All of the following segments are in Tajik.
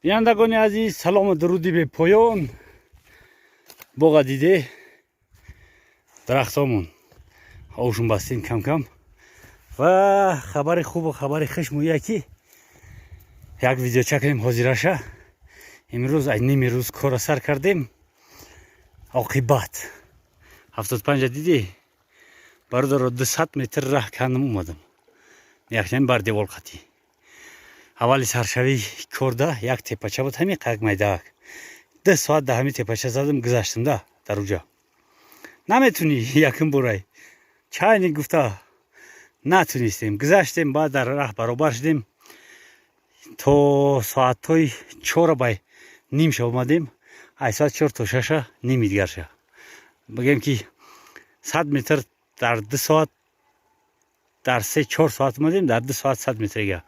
бинандагони азиз, салому дуруди бе поён. Боға диде дарахтомон овшун бастем кам-кам. Ва хабари хубу, хабари хушму яки як видео чакнем ҳозираша. Имрӯз ай ними рӯз кора сар кардем. Оқибат 75 диди бародаро 200 метр раҳ кандам омадам. Яхнем бар девол қатӣ. Аввали саршавӣ корда як тепача буд, ҳамин қак майдак. 2 соат да ҳамин тепача задам, гузаштам да дар уҷа. Наметуни якм бурай. Чайни гуфта натунистем. Гузаштем, баъд дар раҳ баробар шудем. То соатҳои 4 бай нимша омадем. Ай соат 4 то 6 ними дигарша. Бигем ки 100 метр дар 2 соат, дар 3-4 соат омадем, дар 2 соат 100 метрига.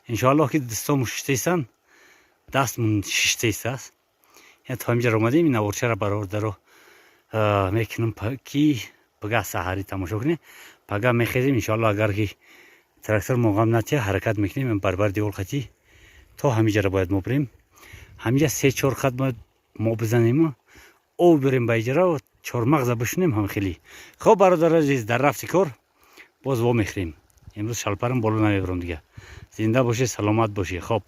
Иншоаллоҳ ки дастому шиштаистан, дастмон шиштаист аст. Я то ҳамҷа омадем, ин аворчара бародаро мекунам ки пага саҳари тамошо кунем. Пага мехезем, иншоаллоҳ агар ки трактор моғам натия ҳаракат мекунем, бар девол қатӣ то ҳамиҷара бояд мо бирем. ҳамиҷа 3-4 қат бояд мо бизанем, об бирем ба иҷара, чормағза бишунем ҳам хеле. Хоб бародар азиз, дар рафти кор боз во мехӯрем. Имрӯз шалпарам боло намебарам дига. Зинда бошед, саломат бошед. Хоб.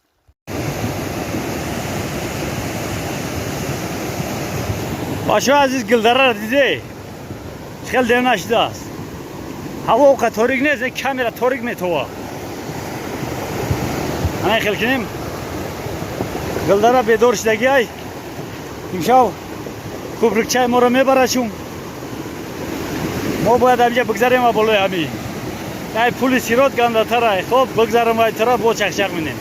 бачаҳо азиз, гилдараро диде? Хел дем нашудааст. ҳаво оқа торик нест, камера торик метова. ҳамин хел кунем. Гилдара бедор шудаги ай. имшав кӯприкчаи моро мебарад чун. мо бояд ҳамҷа бигзарем ва болои ҳамин. Ай пули сирот гандатар ай. Хоб бигзарам ай тара бо чақчақ минем.